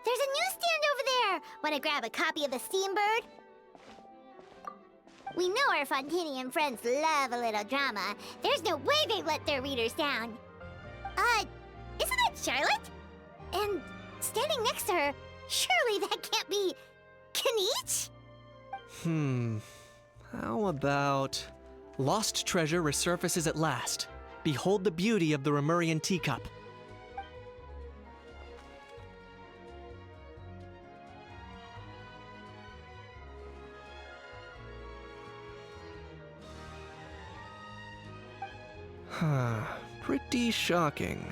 There's a newsstand over there! Wanna grab a copy of the Steambird? We know our Fontanian friends love a little drama. There's no way they let their readers down. Isn't that Charlotte? And standing next to her, surely that can't be Kinich? How about... Lost treasure resurfaces at last. Behold the beauty of the Remurian teacup. Pretty shocking.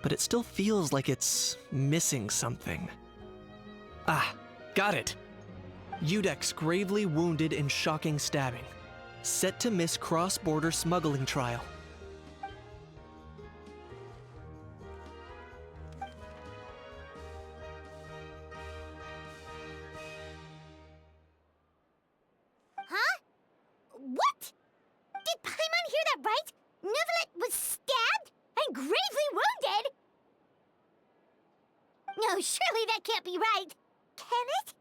But it still feels like it's missing something. Ah, got it! Udex gravely wounded in shocking stabbing. Set to miss cross-border smuggling trial. Huh? What? Did Paimon hear that right? Neuvillette was stabbed and gravely wounded? No, surely that can't be right. Can it?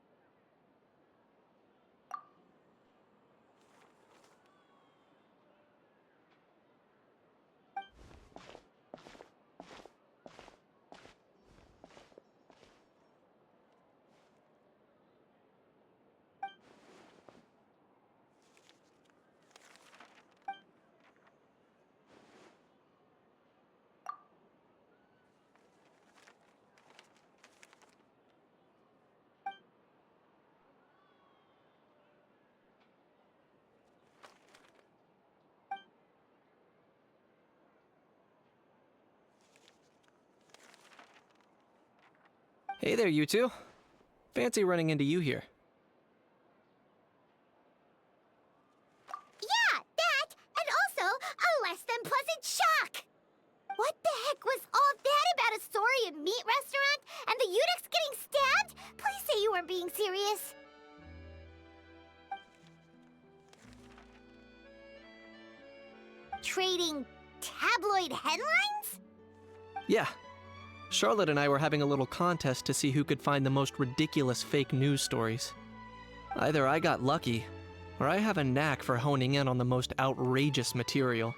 Hey there, you two. Fancy running into you here. Yeah, that, and also a less than pleasant shock. What the heck was all that about a Saurian meat restaurant and the Udex getting stabbed? Please say you weren't being serious. Trading tabloid headlines? Yeah. Charlotte and I were having a little contest to see who could find the most ridiculous fake news stories. Either I got lucky, or I have a knack for honing in on the most outrageous material.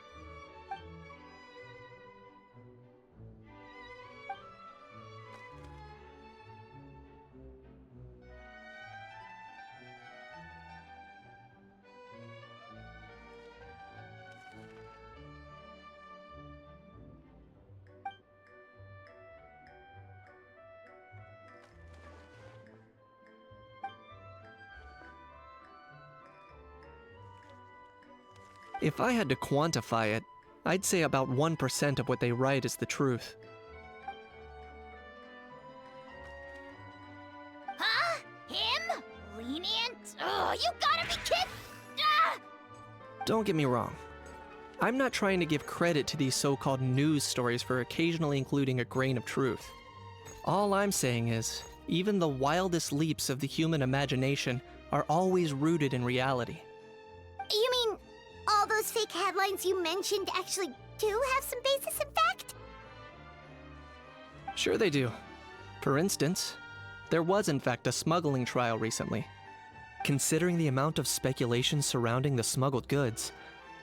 If I had to quantify it, I'd say about 1% of what they write is the truth. Huh? Him? Lenient? Oh, you gotta be kidding! Ah! Don't get me wrong. I'm not trying to give credit to these so-called news stories for occasionally including a grain of truth. All I'm saying is, even the wildest leaps of the human imagination are always rooted in reality. You mean all those fake headlines you mentioned actually do have some basis in fact? Sure they do. For instance, there was in fact a smuggling trial recently. Considering the amount of speculation surrounding the smuggled goods,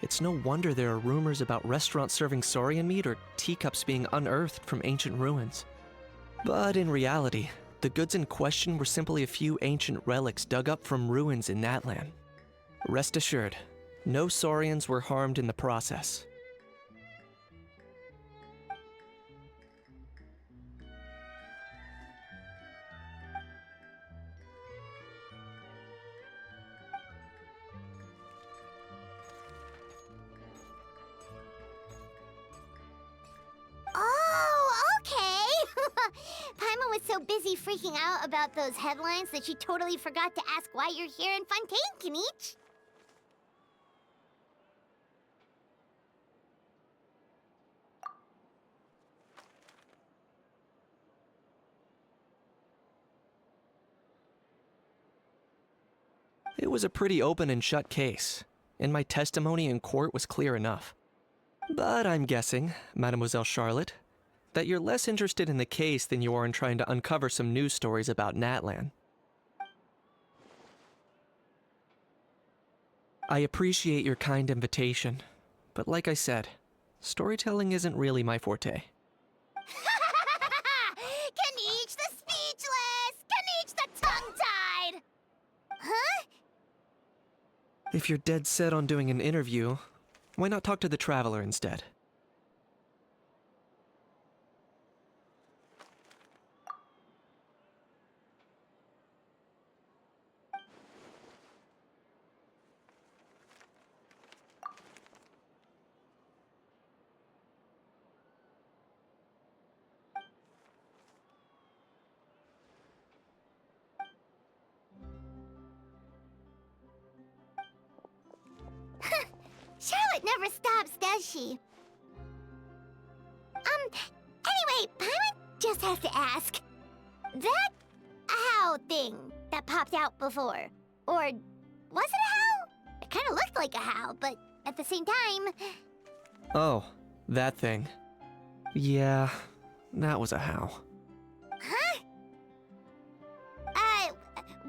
it's no wonder there are rumors about restaurants serving saurian meat or teacups being unearthed from ancient ruins. But in reality, the goods in question were simply a few ancient relics dug up from ruins in Natlan. Rest assured, no saurians were harmed in the process. Oh, okay! Paimon was so busy freaking out about those headlines that she totally forgot to ask why you're here in Fontaine, Kinich. It was a pretty open and shut case, and my testimony in court was clear enough. But I'm guessing, Mademoiselle Charlotte, that you're less interested in the case than you are in trying to uncover some news stories about Natlan. I appreciate your kind invitation, but like I said, storytelling isn't really my forte. Kaniche the speechless! Kaniche the tongue-tied! Huh? If you're dead set on doing an interview, why not talk to the Traveler instead? Charlotte never stops, does she? Anyway, Paimon just has to ask. That how thing that popped out before, or was it a how? It kind of looked like a how, but at the same time... Oh, that thing. Yeah, that was a how. Huh?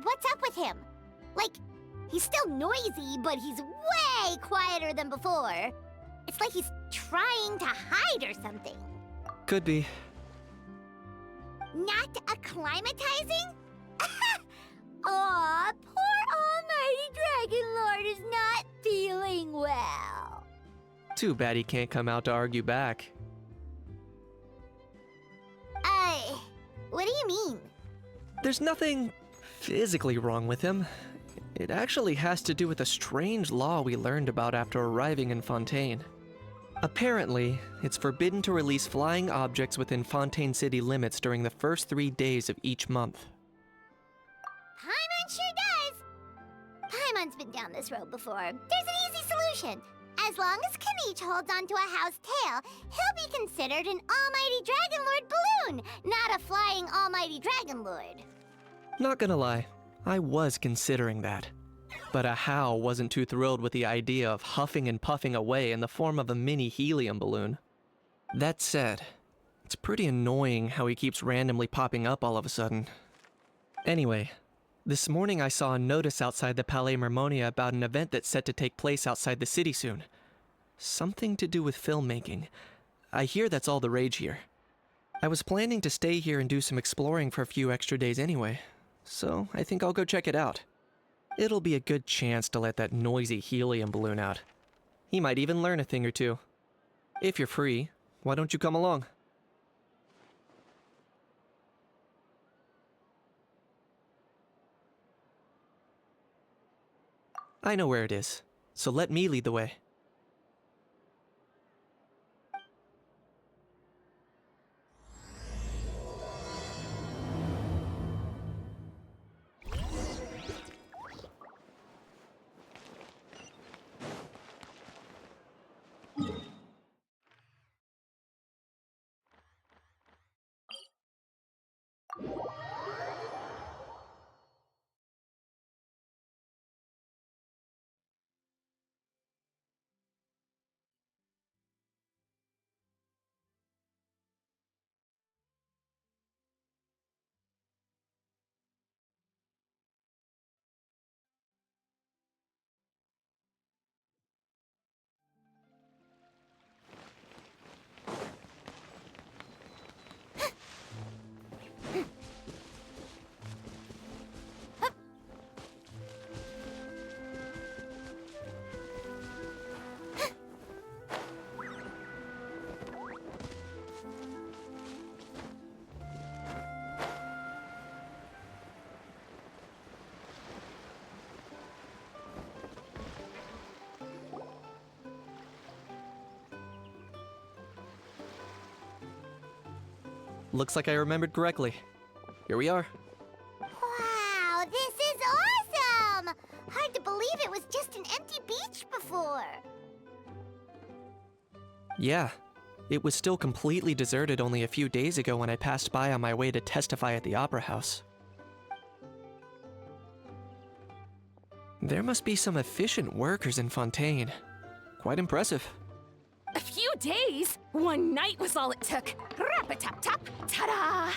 What's up with him? Like, he's still noisy, but he's way quieter than before. It's like he's trying to hide or something. Could be. Not acclimatizing? Aw, poor Almighty Dragon Lord is not feeling well. Too bad he can't come out to argue back. What do you mean? There's nothing physically wrong with him. It actually has to do with a strange law we learned about after arriving in Fontaine. Apparently, it's forbidden to release flying objects within Fontaine city limits during the first 3 days of each month. Paimon sure does! Paimon's been down this road before. There's an easy solution. As long as Kaniche holds onto a how's tail, he'll be considered an Almighty Dragon Lord balloon, not a flying Almighty Dragon Lord. Not gonna lie, I was considering that. But a how wasn't too thrilled with the idea of huffing and puffing away in the form of a mini helium balloon. That said, it's pretty annoying how he keeps randomly popping up all of a sudden. Anyway, this morning I saw a notice outside the Palais Mermonia about an event that's set to take place outside the city soon. Something to do with filmmaking. I hear that's all the rage here. I was planning to stay here and do some exploring for a few extra days anyway, so I think I'll go check it out. It'll be a good chance to let that noisy helium balloon out. He might even learn a thing or two. If you're free, why don't you come along? I know where it is, so let me lead the way. Looks like I remembered correctly. Here we are. Wow, this is awesome! Hard to believe it was just an empty beach before. Yeah, it was still completely deserted only a few days ago when I passed by on my way to testify at the Opera House. There must be some efficient workers in Fontaine. Quite impressive. A few days? One night was all it took. Rap-a-tap-tap, ta-da!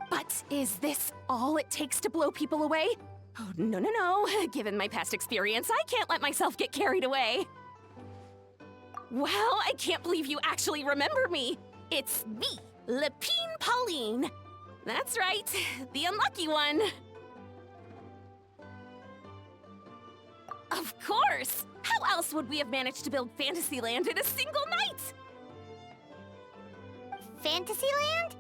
But is this all it takes to blow people away? Oh, no, no, no. Given my past experience, I can't let myself get carried away. Well, I can't believe you actually remember me. It's me, Lepine Pauline. That's right, the unlucky one. Of course! How else would we have managed to build Fantasyland in a single night? Fantasyland?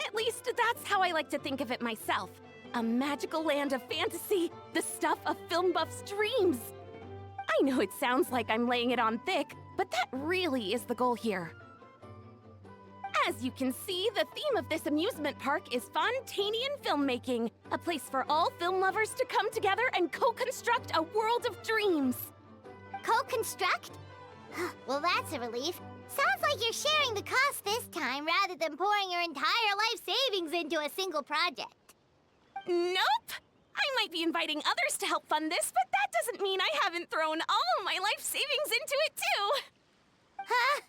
At least that's how I like to think of it myself. A magical land of fantasy, the stuff of film buffs' dreams. I know it sounds like I'm laying it on thick, but that really is the goal here. As you can see, the theme of this amusement park is Fontanian filmmaking, a place for all film lovers to come together and co-construct a world of dreams. Co-construct? Well, that's a relief. Sounds like you're sharing the cost this time rather than pouring your entire life savings into a single project. Nope! I might be inviting others to help fund this, but that doesn't mean I haven't thrown all my life savings into it too! Huh?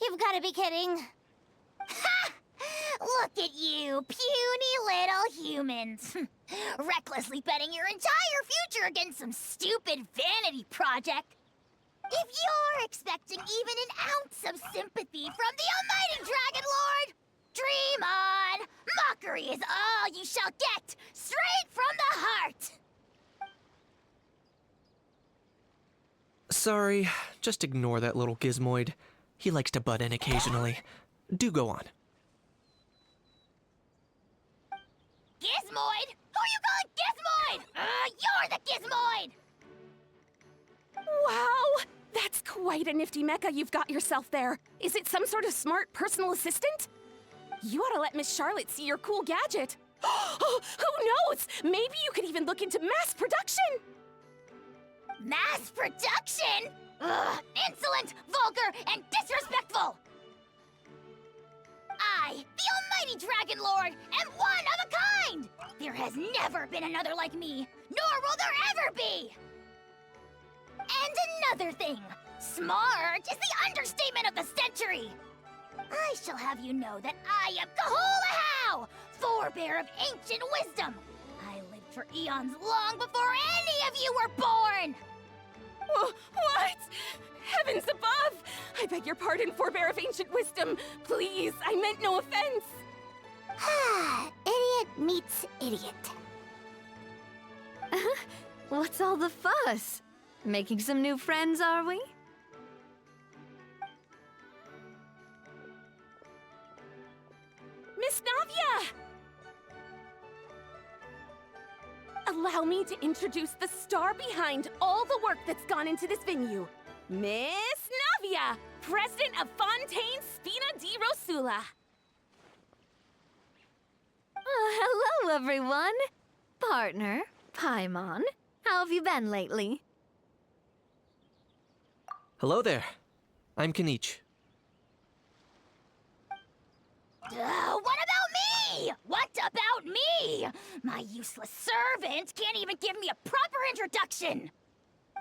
You've got to be kidding. Ha! Look at you, puny little humans. Recklessly betting your entire future against some stupid vanity project. If you're expecting even an ounce of sympathy from the almighty Dragon Lord, dream on! Mockery is all you shall get, straight from the heart! Sorry, just ignore that little gizmoid. He likes to butt in occasionally. Do go on. Gizmoid? Who you calling Gizmoid? You're the Gizmoid! Wow! That's quite a nifty mecha you've got yourself there. Is it some sort of smart personal assistant? You ought to let Miss Charlotte see your cool gadget. Who knows? Maybe you could even look into mass production! Mass production? Ugh, insolent, vulgar, and disrespectful! I, the almighty Dragon Lord, am one of a kind! There has never been another like me, nor will there ever be! And another thing, smart is the understatement of the century! I shall have you know that I am Kahulahau, forebear of ancient wisdom! I lived for eons long before any of you were born! What? Heavens above! I beg your pardon, forebear of ancient wisdom. Please, I meant no offense. Idiot meets idiot. What's all the fuss? Making some new friends, are we? Miss Navia! Allow me to introduce the star behind all the work that's gone into this venue. Miss Navia, president of Fontaine Spina di Rosula. Hello, everyone. Partner, Paimon, how have you been lately? Hello there. I'm Kanich. What about me? What about me? My useless servant can't even give me a proper introduction.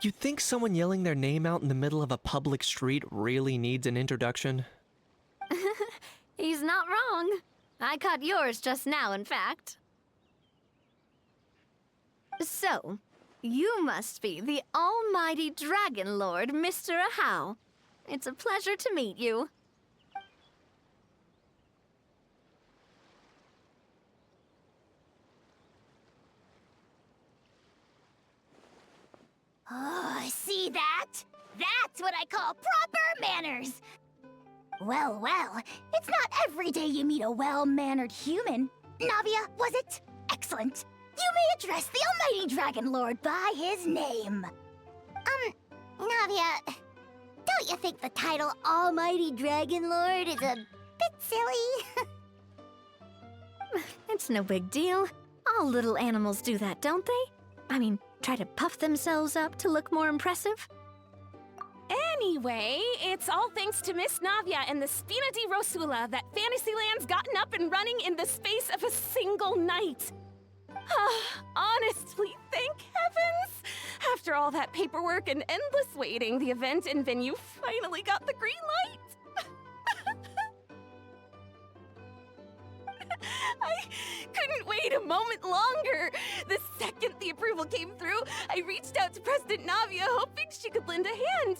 You think someone yelling their name out in the middle of a public street really needs an introduction? He's not wrong. I caught yours just now, in fact. So, you must be the almighty Dragon Lord, Mr. Ahau. It's a pleasure to meet you. Oh, see that? That's what I call proper manners. Well, well, it's not every day you meet a well-mannered human. Navia, was it? Excellent. You may address the almighty Dragon Lord by his name. Navia, don't you think the title Almighty Dragon Lord is a bit silly? It's no big deal. All little animals do that, don't they? I mean, try to puff themselves up to look more impressive. Anyway, it's all thanks to Miss Navia and the Spina di Rosula that Fantasyland's gotten up and running in the space of a single night. Honestly, thank heavens! After all that paperwork and endless waiting, the event and venue finally got the green light. I couldn't wait a moment longer. The second the approval came through, I reached out to President Navia, hoping she could lend a hand.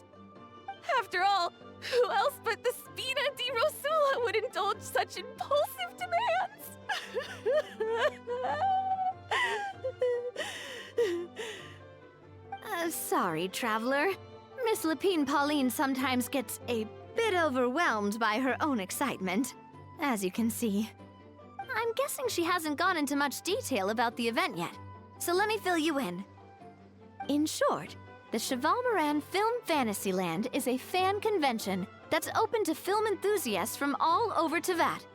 After all, who else but the Spina di Rosula would indulge such impulsive demands? Sorry, traveler. Miss Lapine Pauline sometimes gets a bit overwhelmed by her own excitement, as you can see. I'm guessing she hasn't gone into much detail about the event yet, so let me fill you in. In short, the Cheval Moran Film Fantasyland is a fan convention that's open to film enthusiasts from all over Teyvat.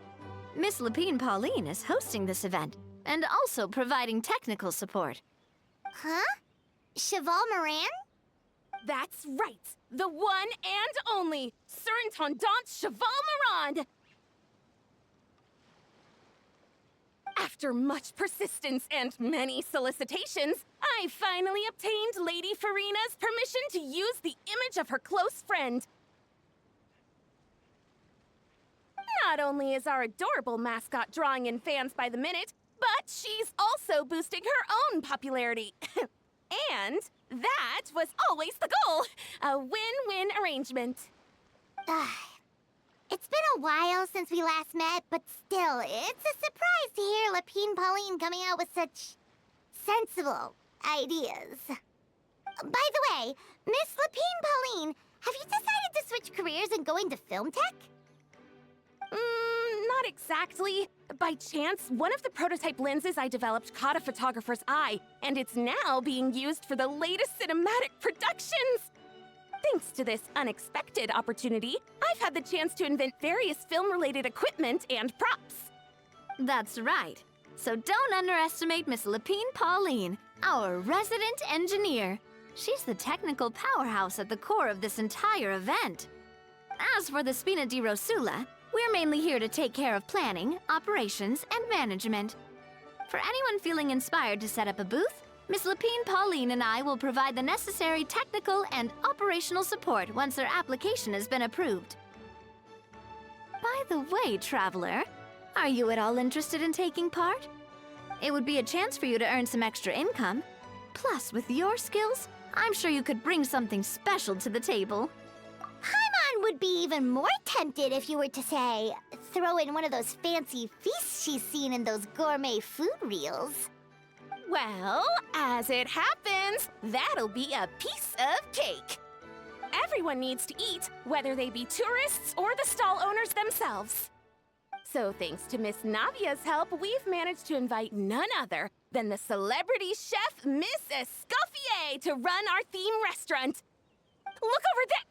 Miss Lapine Pauline is hosting this event and also providing technical support. Huh? Cheval Moran? That's right. The one and only Surintendant Cheval Moran. After much persistence and many solicitations, I finally obtained Lady Farina's permission to use the image of her close friend. Not only is our adorable mascot drawing in fans by the minute, but she's also boosting her own popularity. And that was always the goal, a win-win arrangement. It's been a while since we last met, but still, it's a surprise to hear Lapine Pauline coming out with such sensible ideas. By the way, Miss Lapine Pauline, have you decided to switch careers and go into film tech? Not exactly. By chance, one of the prototype lenses I developed caught a photographer's eye, and it's now being used for the latest cinematic productions. Thanks to this unexpected opportunity, I've had the chance to invent various film-related equipment and props. That's right. So don't underestimate Miss Lapine Pauline, our resident engineer. She's the technical powerhouse at the core of this entire event. As for the Spina di Rosula, we're mainly here to take care of planning, operations, and management. For anyone feeling inspired to set up a booth, Miss Lapine Pauline and I will provide the necessary technical and operational support once their application has been approved. By the way, traveler, are you at all interested in taking part? It would be a chance for you to earn some extra income. Plus, with your skills, I'm sure you could bring something special to the table. Paimon would be even more tempted if you were to, say, throw in one of those fancy feasts she's seen in those gourmet food reels. Well, as it happens, that'll be a piece of cake. Everyone needs to eat, whether they be tourists or the stall owners themselves. So thanks to Miss Navia's help, we've managed to invite none other than the celebrity chef, Miss Escoffier, to run our theme restaurant. Look over there!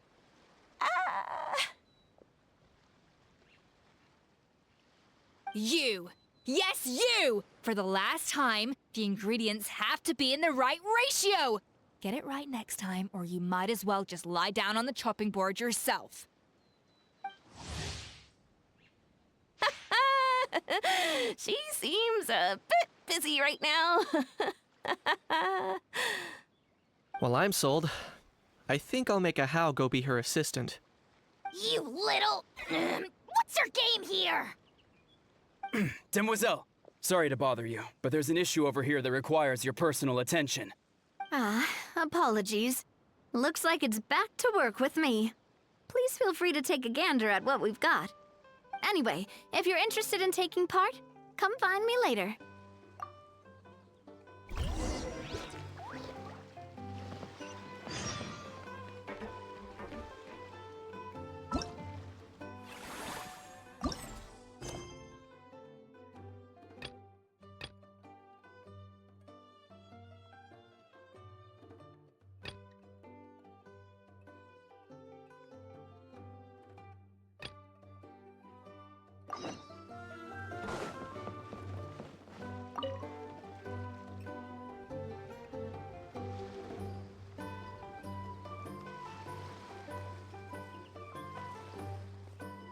You! Yes, you! For the last time, the ingredients have to be in the right ratio! Get it right next time, or you might as well just lie down on the chopping board yourself. She seems a bit busy right now. Well, I'm sold. I think I'll make a How go be her assistant. You little... What's your game here? Demoiselle, sorry to bother you, but there's an issue over here that requires your personal attention. Apologies. Looks like it's back to work with me. Please feel free to take a gander at what we've got. Anyway, if you're interested in taking part, come find me later.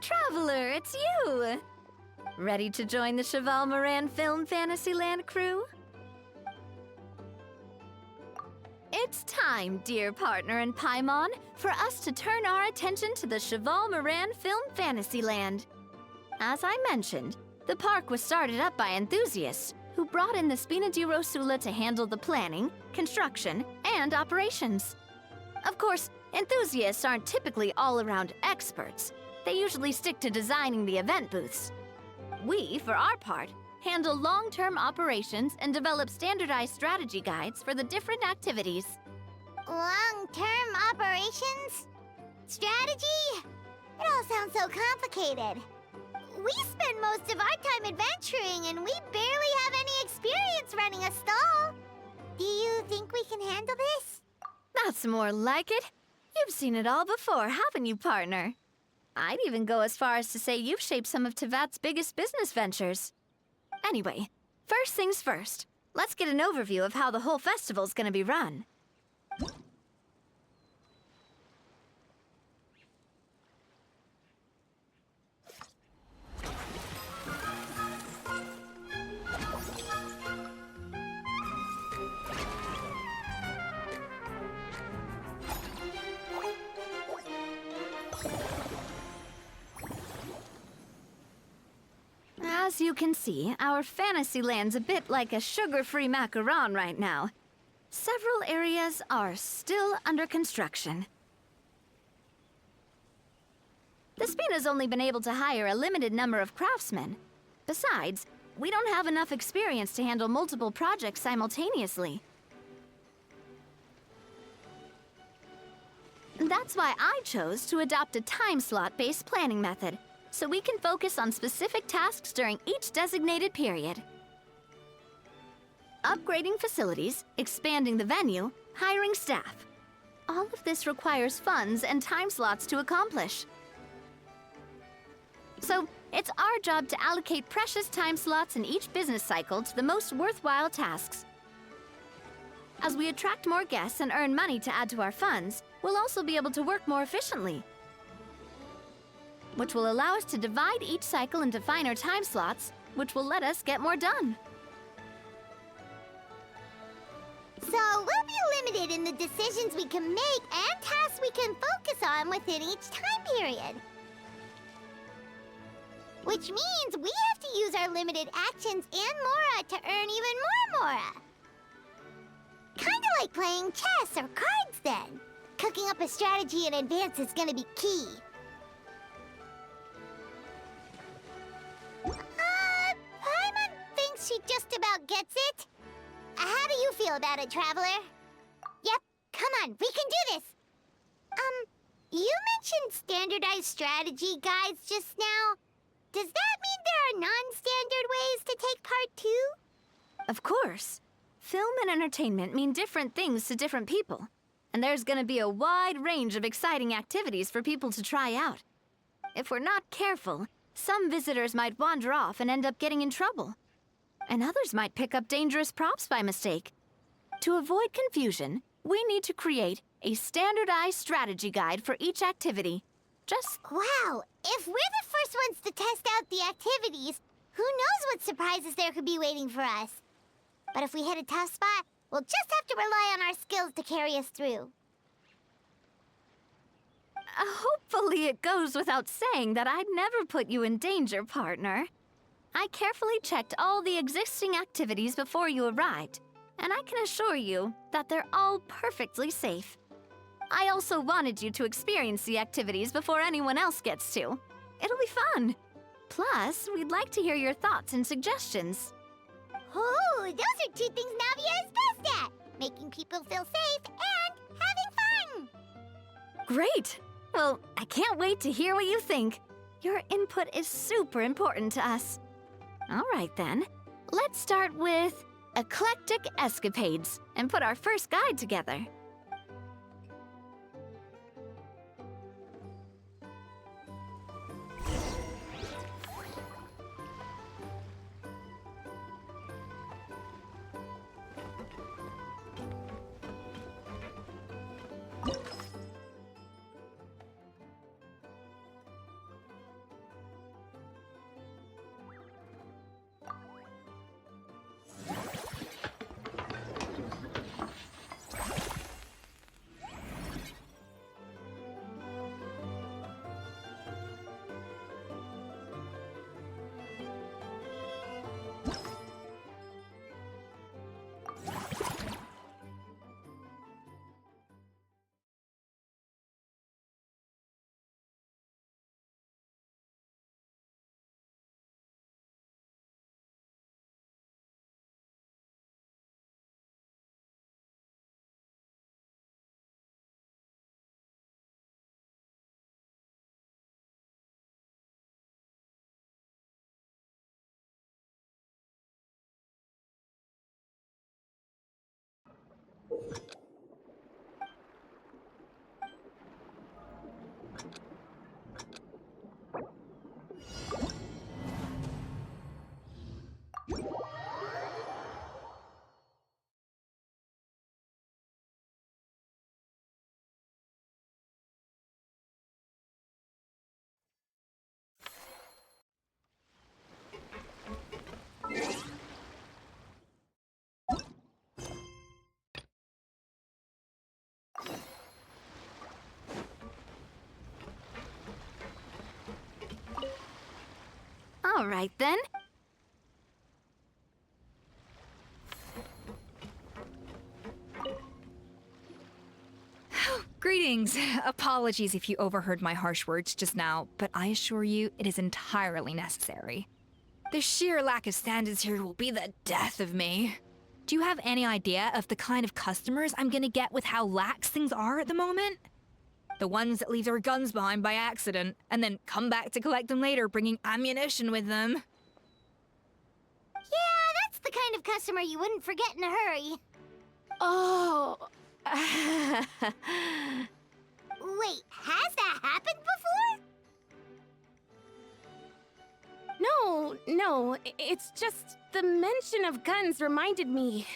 Traveler, it's you! Ready to join the Cheval Moran Film Fantasyland crew? It's It's time, dear partner in Paimon, for us to turn our attention to the Cheval Moran Film Fantasyland. As I mentioned, the park was started up by enthusiasts who brought in the Spina di Rosula to handle the planning, construction, and operations. Of course, enthusiasts aren't typically all-around experts. They usually stick to designing the event booths. We, for our part, handle long-term operations and develop standardized strategy guides for the different activities. Long-term operations? Strategy? It all sounds so complicated. We spend most of our time adventuring, and we barely have any experience running a stall. Do you think we can handle this? That's more like it. You've seen it all before, haven't you, partner? I'd even go as far as to say you've shaped some of Tevat's biggest business ventures. Anyway, first things first. Let's get an overview of how the whole festival's gonna be run. As you can see, our Fantasyland's a bit like a sugar-free macaron right now. Several areas are still under construction. The Spina's only been able to hire a limited number of craftsmen. Besides, we don't have enough experience to handle multiple projects simultaneously. That's why I chose to adopt a time slot-based planning method, so we can focus on specific tasks during each designated period. Upgrading facilities, expanding the venue, hiring staff. All of this requires funds and time slots to accomplish. So, it's our job to allocate precious time slots in each business cycle to the most worthwhile tasks. As we attract more guests and earn money to add to our funds, we'll also be able to work more efficiently, which will allow us to divide each cycle into finer time slots, which will let us get more done. So we'll be limited in the decisions we can make and tasks we can focus on within each time period. Which means we have to use our limited actions and Mora to earn even more Mora. Kinda like playing chess or cards then. Cooking up a strategy in advance is gonna be key. Paimon thinks she just about gets it. How do you feel about it, Traveler? Yep, come on, we can do this. You mentioned standardized strategy guides just now. Does that mean there are non-standard ways to take part too? Of course. Film and entertainment mean different things to different people. And there's gonna be a wide range of exciting activities for people to try out. If we're not careful, some visitors might wander off and end up getting in trouble. And others might pick up dangerous props by mistake. To avoid confusion, we need to create a standardized strategy guide for each activity. Just Wow, if we're the first ones to test out the activities, who knows what surprises there could be waiting for us. But if we hit a tough spot, we'll just have to rely on our skills to carry us through. hopefully it goes without saying that I'd never put you in danger, partner. I carefully checked all the existing activities before you arrived, and I can assure you that they're all perfectly safe. I also wanted you to experience the activities before anyone else gets to. It'll be fun. Plus, we'd like to hear your thoughts and suggestions. Oh, those are two things Navia is best at. Making people feel safe and having fun. Great! Well, I can't wait to hear what you think. Your input is super important to us. All right then, let's start with Eclectic Escapades and put our first guide together. All right, then. Greetings. Apologies if you overheard my harsh words just now, but I assure you it is entirely necessary. The sheer lack of standards here will be the death of me. Do you have any idea of the kind of customers I'm gonna get with how lax things are at the moment? The ones that leave their guns behind by accident, and then come back to collect them later bringing ammunition with them. Yeah, that's the kind of customer you wouldn't forget in a hurry. Oh. Wait, has that happened before? No, it's just the mention of guns reminded me.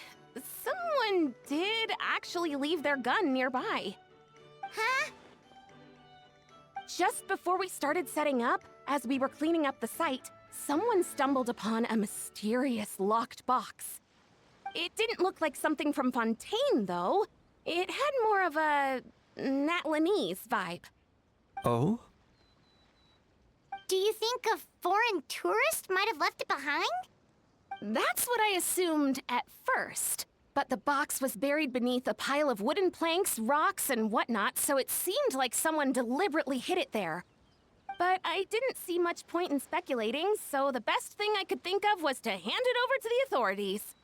Someone did actually leave their gun nearby. Huh? Just before we started setting up, as we were cleaning up the site, someone stumbled upon a mysterious locked box. It didn't look like something from Fontaine, though. It had more of a Natlanese vibe. Oh? Do you think a foreign tourist might have left it behind? That's what I assumed at first. But the box was buried beneath a pile of wooden planks, rocks, and whatnot, so it seemed like someone deliberately hid it there. But I didn't see much point in speculating, so the best thing I could think of was to hand it over to the authorities.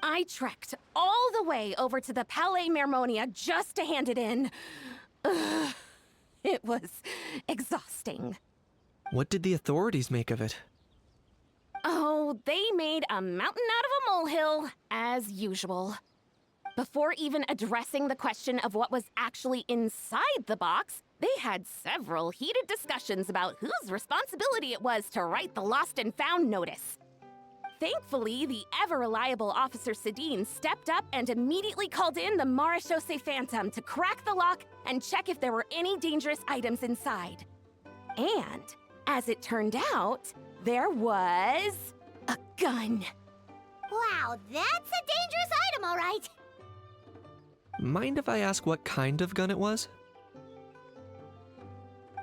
I trekked all the way over to the Palais Mermonia just to hand it in. Ugh, it was exhausting. What did the authorities make of it? Oh, they made a mountain out of a molehill, as usual. Before even addressing the question of what was actually inside the box, they had several heated discussions about whose responsibility it was to write the lost and found notice. Thankfully, the ever-reliable Officer Sedine stepped up and immediately called in the Marechaussee Phantom to crack the lock and check if there were any dangerous items inside. And, as it turned out, there was a gun. Wow, that's a dangerous item, all right. Mind if I ask what kind of gun it was?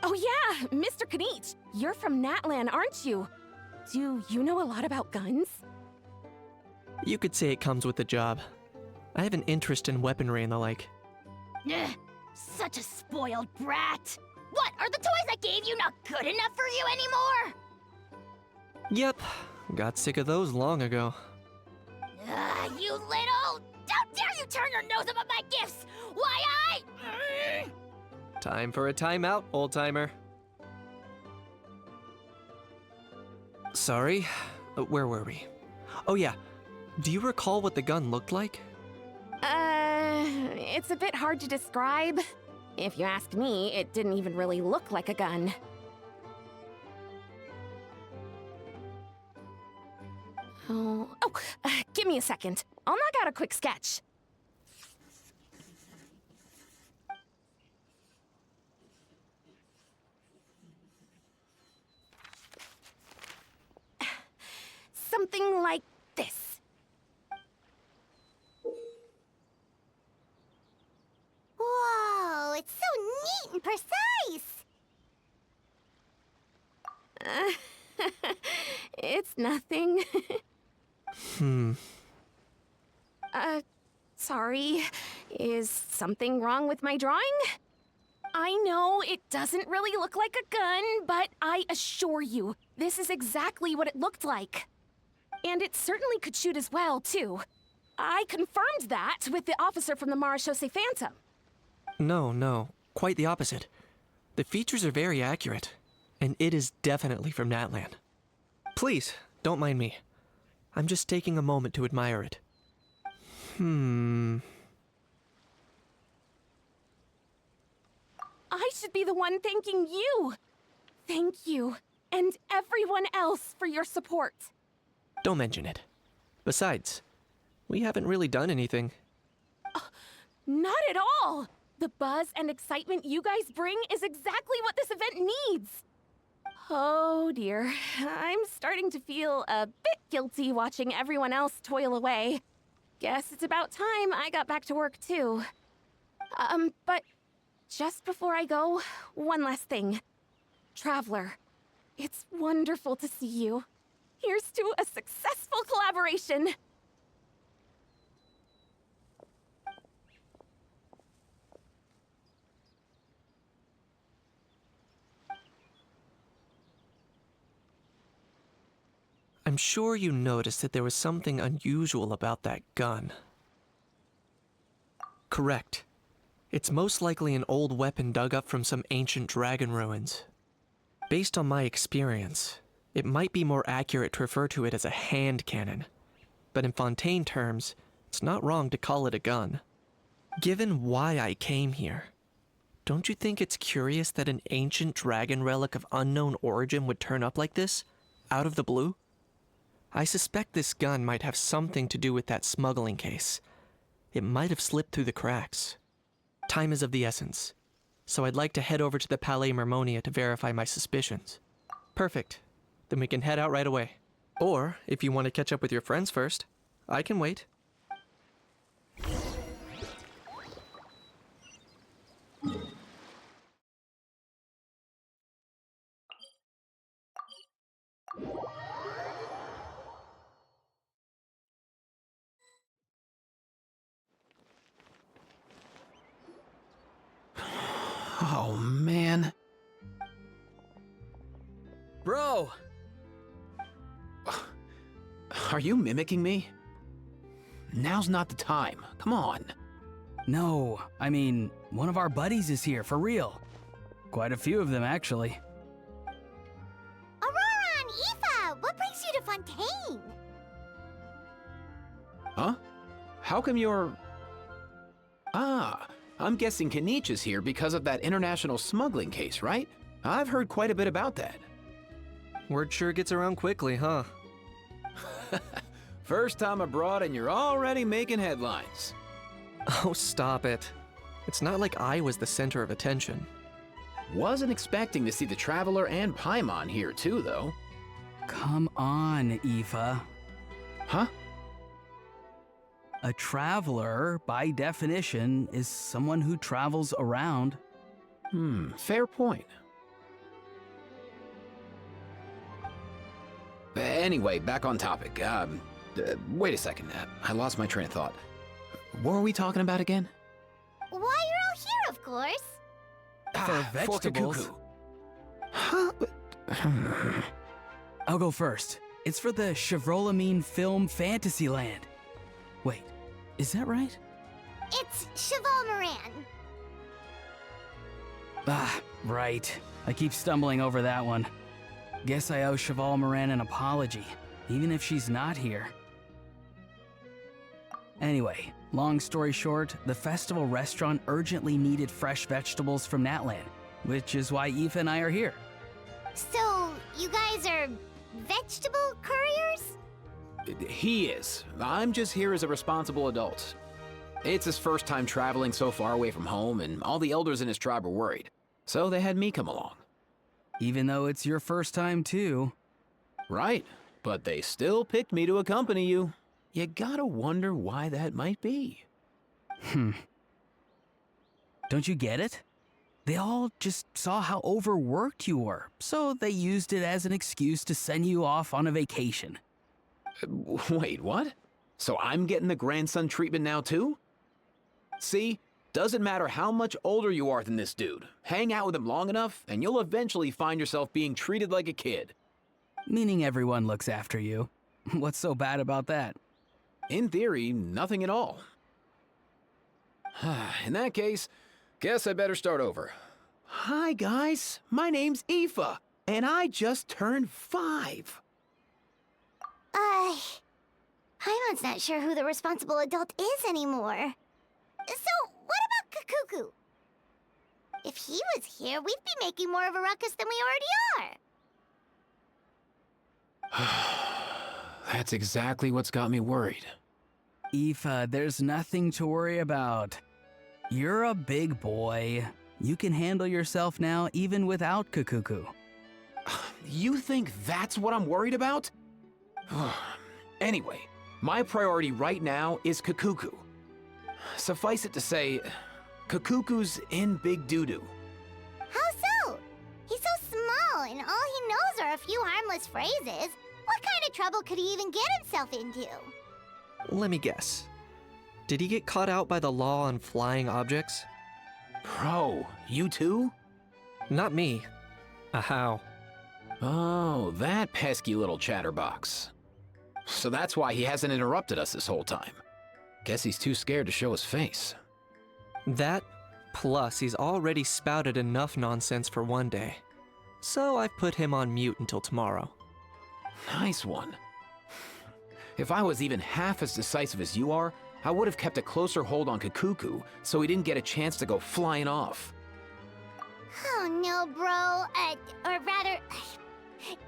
Oh yeah, Mr. Kanich, you're from Natlan, aren't you? Do you know a lot about guns? You could say it comes with the job. I have an interest in weaponry and the like. Ugh, such a spoiled brat. What, are the toys I gave you not good enough for you anymore? Yep, got sick of those long ago. You little... Don't dare you turn your nose up at my gifts! Why I... Time for a timeout, old-timer. Sorry, where were we? Oh yeah, do you recall what the gun looked like? It's a bit hard to describe. If you ask me, it didn't even really look like a gun. Give me a second. I'll knock out a quick sketch. Something like this. Whoa, it's so neat and precise! It's nothing. Sorry. Is something wrong with my drawing? I know it doesn't really look like a gun, but I assure you, this is exactly what it looked like. And it certainly could shoot as well, too. I confirmed that with the officer from the Marechaussee Phantom. No, quite the opposite. The features are very accurate, and it is definitely from Natlan. Please, don't mind me. I'm just taking a moment to admire it. I should be the one thanking you. Thank you, and everyone else for your support. Don't mention it. Besides, we haven't really done anything. Not at all! The buzz and excitement you guys bring is exactly what this event needs. Oh dear, I'm starting to feel a bit guilty watching everyone else toil away. Guess it's about time I got back to work too. But just before I go, one last thing. Traveler, It's wonderful to see you. Here's to a successful collaboration! I'm sure you noticed that there was something unusual about that gun. Correct. It's most likely an old weapon dug up from some ancient dragon ruins. Based on my experience, it might be more accurate to refer to it as a hand cannon. But in Fontaine terms, it's not wrong to call it a gun. Given why I came here, don't you think it's curious that an ancient dragon relic of unknown origin would turn up like this, out of the blue? I suspect this gun might have something to do with that smuggling case. It might have slipped through the cracks. Time is of the essence, so I'd like to head over to the Palais Mermonia to verify my suspicions. Perfect. Then we can head out right away. Or, if you want to catch up with your friends first, I can wait. Oh, man. Bro! Are you mimicking me? Now's not the time. Come on. No, I mean, one of our buddies is here, for real. Quite a few of them, actually. Aurora and Aoife, what brings you to Fontaine? Huh? How come you're... Ah, I'm guessing Kanich is here because of that international smuggling case, right? I've heard quite a bit about that. Word sure gets around quickly, huh? First time abroad and you're already making headlines. Oh, stop it. It's not like I was the center of attention. Wasn't expecting to see the Traveler and Paimon here too, though. Come on, Aoife. Huh? A traveler, by definition, is someone who travels around. Fair point. Anyway, back on topic. Wait a second. I lost my train of thought. What were we talking about again? Why, you're all here, of course. For vegetables. Kakuku. Huh? I'll go first. It's for the Chevrolamine Film Fantasyland. Wait, is that right? It's Cheval Moran. Ah, right. I keep stumbling over that one. Guess I owe Cheval Moran an apology, even if she's not here. Anyway, long story short, the festival restaurant urgently needed fresh vegetables from Natland, which is why Aoife and I are here. So, you guys are vegetable couriers? He is. I'm just here as a responsible adult. It's his first time traveling so far away from home, and all the elders in his tribe were worried. So they had me come along. Even though it's your first time too. Right, but they still picked me to accompany you. You gotta wonder why that might be. Don't you get it? They all just saw how overworked you were, so they used it as an excuse to send you off on a vacation. Wait, what? So I'm getting the grandson treatment now too? See? Doesn't matter how much older you are than this dude. Hang out with him long enough, and you'll eventually find yourself being treated like a kid. Meaning everyone looks after you. What's so bad about that? In theory, nothing at all. In that case, guess I better start over. Hi guys, my name's Aoife, and I just turned 5. Paimon's not sure who the responsible adult is anymore. So, what about Kakuku? If he was here, we'd be making more of a ruckus than we already are. That's exactly what's got me worried. Aoife, there's nothing to worry about. You're a big boy. You can handle yourself now even without Kakuku. You think that's what I'm worried about? Anyway, my priority right now is Kakuku. Suffice it to say, Kakuku's in big doo-doo. How so? He's so small. and all he knows are a few harmless phrases. What kind of trouble could he even get himself into? Let me guess. Did he get caught out by the law on flying objects? Bro, you too? Not me. How? Oh, that pesky little chatterbox. So that's why he hasn't interrupted us this whole time. Guess he's too scared to show his face. That, plus he's already spouted enough nonsense for one day. So I've put him on mute until tomorrow. Nice one. If I was even half as decisive as you are, I would have kept a closer hold on Kakuku so he didn't get a chance to go flying off. Oh no, bro. Or rather,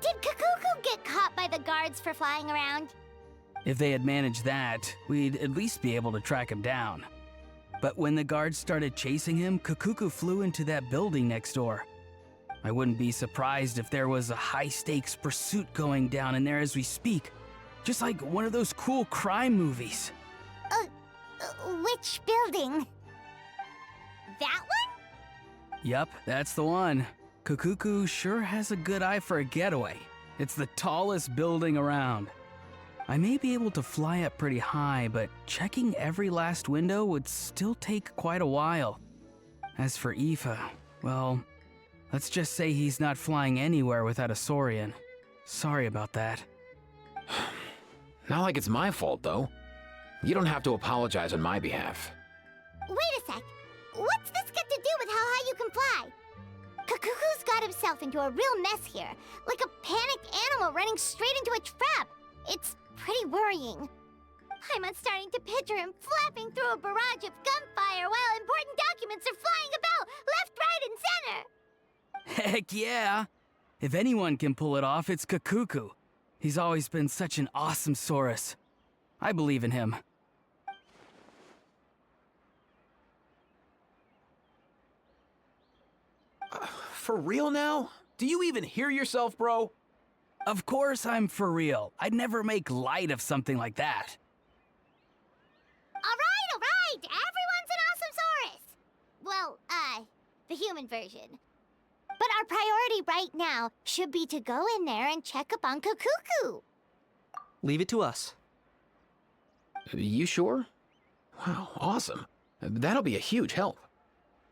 did Kakuku get caught by the guards for flying around? If they had managed that, we'd at least be able to track him down. But when the guards started chasing him, Kakuku flew into that building next door. I wouldn't be surprised if there was a high-stakes pursuit going down in there as we speak. Just like one of those cool crime movies. Which building? That one? Yup, that's the one. Kakuku sure has a good eye for a getaway. It's the tallest building around. I may be able to fly up pretty high, but checking every last window would still take quite a while. As for Aoife, well, let's just say he's not flying anywhere without a Saurian. Sorry about that. Not like it's my fault, though. You don't have to apologize on my behalf. Wait a sec. What's this got to do with how high you can fly? Kakuku's got himself into a real mess here, like a panicked animal running straight into a trap. It's pretty worrying. I'm starting to picture him flapping through a barrage of gunfire while important documents are flying about left, right, and center. Heck yeah! If anyone can pull it off, it's Kakuku. He's always been such an awesome Saurus. I believe in him. For real now? Do you even hear yourself, bro? Of course I'm for real. I'd never make light of something like that. All right. Everyone's an awesome Saurus. Well, the human version. But our priority right now should be to go in there and check up on Kakuku. Leave it to us. You sure? Wow, awesome. That'll be a huge help.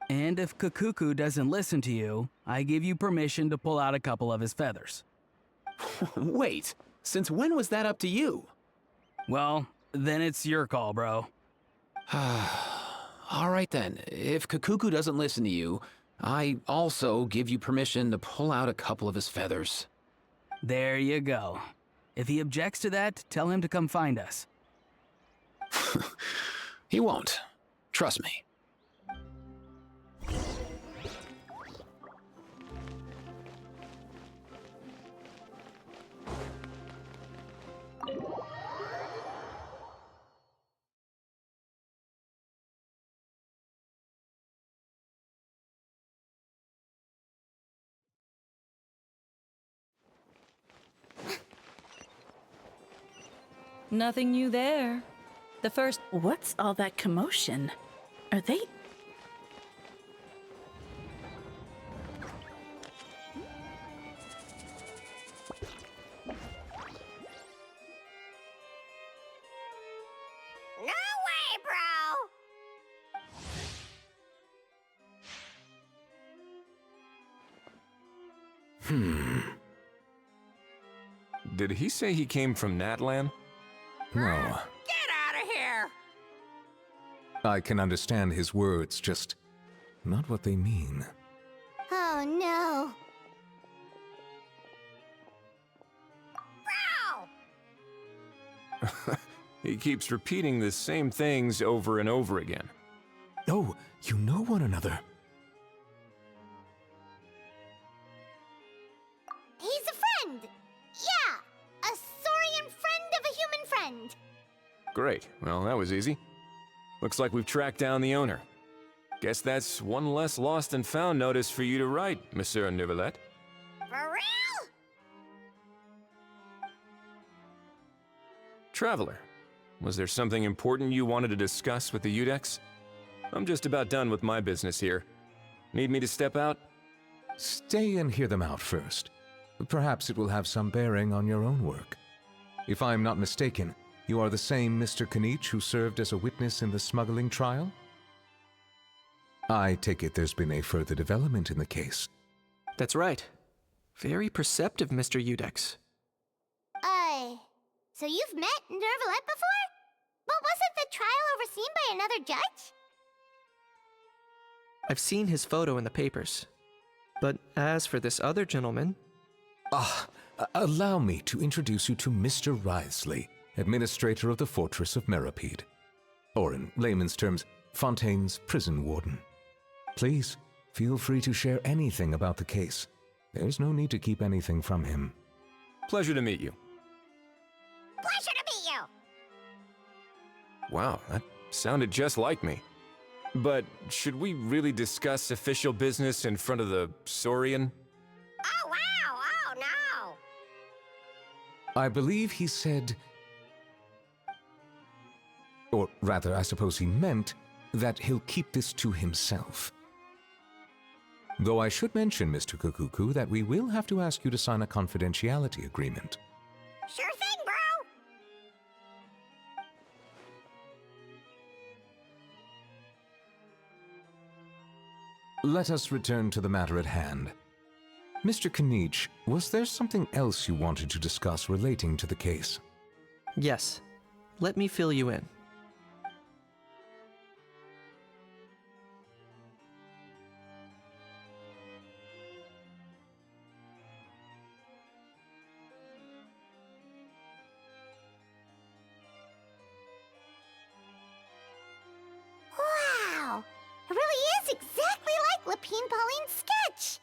And if Kakuku doesn't listen to you, I give you permission to pull out a couple of his feathers. Wait, since when was that up to you? Well, then it's your call, bro. All right then, if Kakuku doesn't listen to you, I also give you permission to pull out a couple of his feathers. There you go. If he objects to that, tell him to come find us. He won't. Trust me. Nothing new there. The first. What's all that commotion? Are they... No way, bro! Did he say he came from Natlan? No. Get out of here! I can understand his words, just not what they mean. Oh no. Bro! He keeps repeating the same things over and over again. Oh, you know one another. He's a friend! Yeah! A saurian friend of a human friend! Great. Well, that was easy. Looks like we've tracked down the owner. Guess that's one less lost and found notice for you to write, Monsieur Neuvillette. For real? Traveler, was there something important you wanted to discuss with the Udex? I'm just about done with my business here. Need me to step out? Stay and hear them out first. Perhaps it will have some bearing on your own work. If I am not mistaken, you are the same Mr. Kanich who served as a witness in the smuggling trial? I take it there's been a further development in the case. That's right. Very perceptive, Mr. Udex. So you've met Nervalette before? But wasn't the trial overseen by another judge? I've seen his photo in the papers. But as for this other gentleman... Allow me to introduce you to Mr. Wriothesley, administrator of the Fortress of Meripede. Or in layman's terms, Fontaine's prison warden. Please, feel free to share anything about the case. There's no need to keep anything from him. Pleasure to meet you. Pleasure to meet you! Wow, that sounded just like me. But should we really discuss official business in front of the Saurian? Oh, wow! Oh, no! I believe he said... Or rather, I suppose he meant that he'll keep this to himself. Though I should mention, Mr. Kukuku, that we will have to ask you to sign a confidentiality agreement. Sure thing, bro! Let us return to the matter at hand. Mr. Kanich, was there something else you wanted to discuss relating to the case? Yes. Let me fill you in. Wow! It really is exactly like Lapine Pauline's sketch!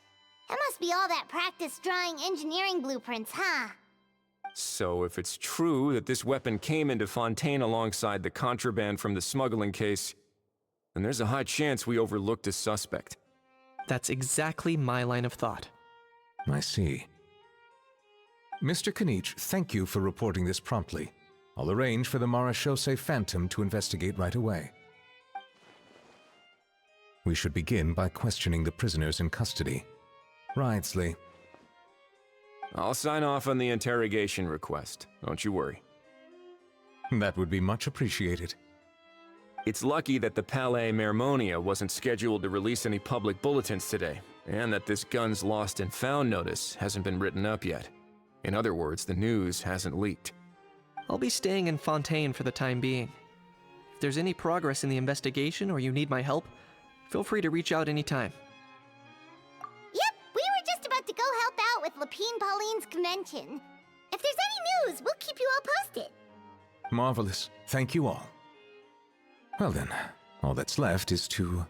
That must be all that practice drawing engineering blueprints, huh? So if it's true that this weapon came into Fontaine alongside the contraband from the smuggling case, then there's a high chance we overlooked a suspect. That's exactly my line of thought. I see. Mr. Kanich, thank you for reporting this promptly. I'll arrange for the Marechaussee Phantom to investigate right away. We should begin by questioning the prisoners in custody. Wriothesley. I'll sign off on the interrogation request, don't you worry. That would be much appreciated. It's lucky that the Palais Mermonia wasn't scheduled to release any public bulletins today, and that this guns lost and found notice hasn't been written up yet. In other words, the news hasn't leaked. I'll be staying in Fontaine for the time being. If there's any progress in the investigation or you need my help, feel free to reach out anytime. Yep, we were just about to go help out with Lapine Pauline's convention. If there's any news, we'll keep you all posted. Marvelous. Thank you all. Well then, all that's left is to...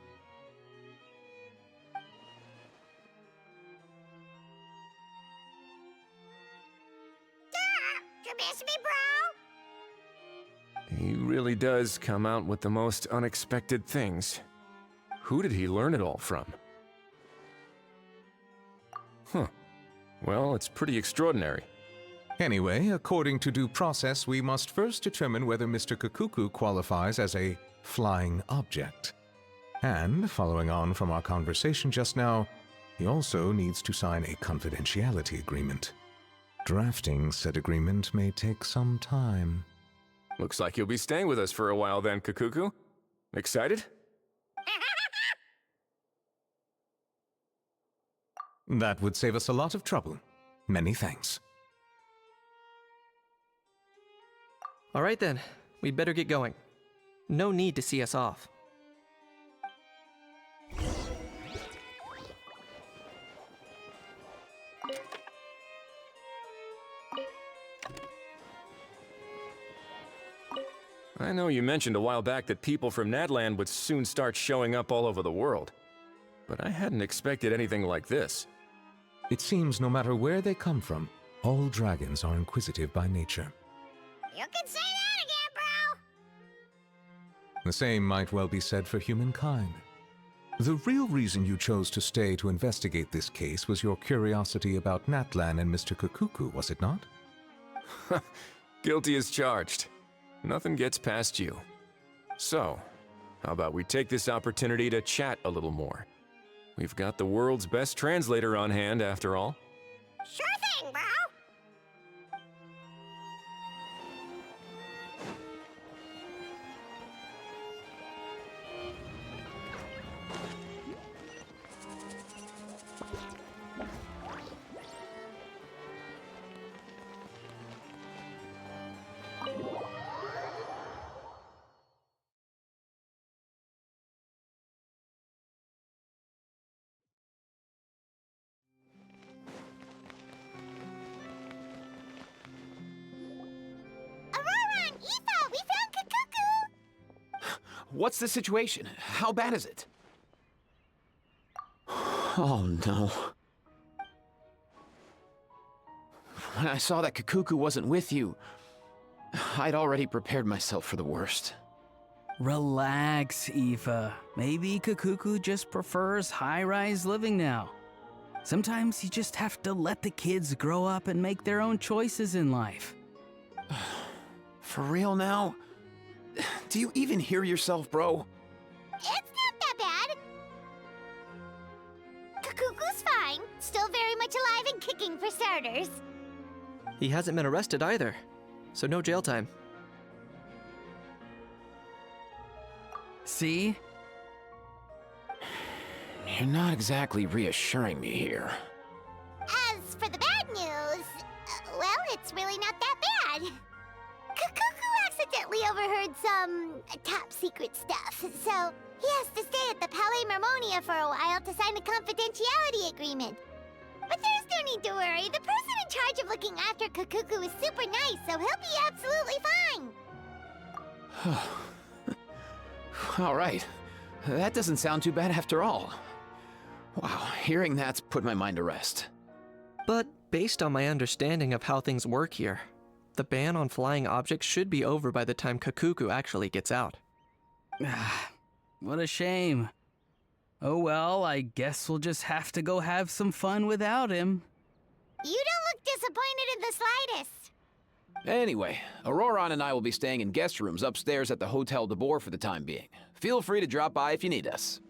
You miss me, bro? He really does come out with the most unexpected things. Who did he learn it all from? Huh. Well, it's pretty extraordinary. Anyway, according to due process, we must first determine whether Mr. Kukuku qualifies as a flying object. And, following on from our conversation just now, he also needs to sign a confidentiality agreement. Drafting said agreement may take some time. Looks like you'll be staying with us for a while then, Kukuku. Excited? That would save us a lot of trouble. Many thanks. All right then, we'd better get going. No need to see us off. I know you mentioned a while back that people from Nadland would soon start showing up all over the world, but I hadn't expected anything like this. It seems no matter where they come from, all dragons are inquisitive by nature. You can say that again, bro! The same might well be said for humankind. The real reason you chose to stay to investigate this case was your curiosity about Natlan and Mr. Kukuku, was it not? Guilty as charged. Nothing gets past you. So, how about we take this opportunity to chat a little more? We've got the world's best translator on hand, after all. Sure thing, bro. Aurora and Aoife, we found Kakuku! What's the situation? How bad is it? Oh no. When I saw that Kakuku wasn't with you, I'd already prepared myself for the worst. Relax, Aoife. Maybe Kakuku just prefers high-rise living now. Sometimes you just have to let the kids grow up and make their own choices in life. For real now? Do you even hear yourself, bro? It's not that bad. Kakuku's fine. Still very much alive and kicking for starters. He hasn't been arrested either, so no jail time. See? You're not exactly reassuring me here. As for the bad news, well, it's really not that bad. Kakuku accidentally overheard some top secret stuff, so he has to stay at the Palais Mermonia for a while to sign a confidentiality agreement. But there's no need to worry. The person in charge of looking after Kakuku is super nice, so he'll be absolutely fine. All right. That doesn't sound too bad after all. Wow, hearing that's put my mind to rest. But based on my understanding of how things work here, the ban on flying objects should be over by the time Kakuku actually gets out. What a shame. Oh well, I guess we'll just have to go have some fun without him. You don't look disappointed in the slightest. Anyway, Auroron and I will be staying in guest rooms upstairs at the Hotel de Boer for the time being. Feel free to drop by if you need us.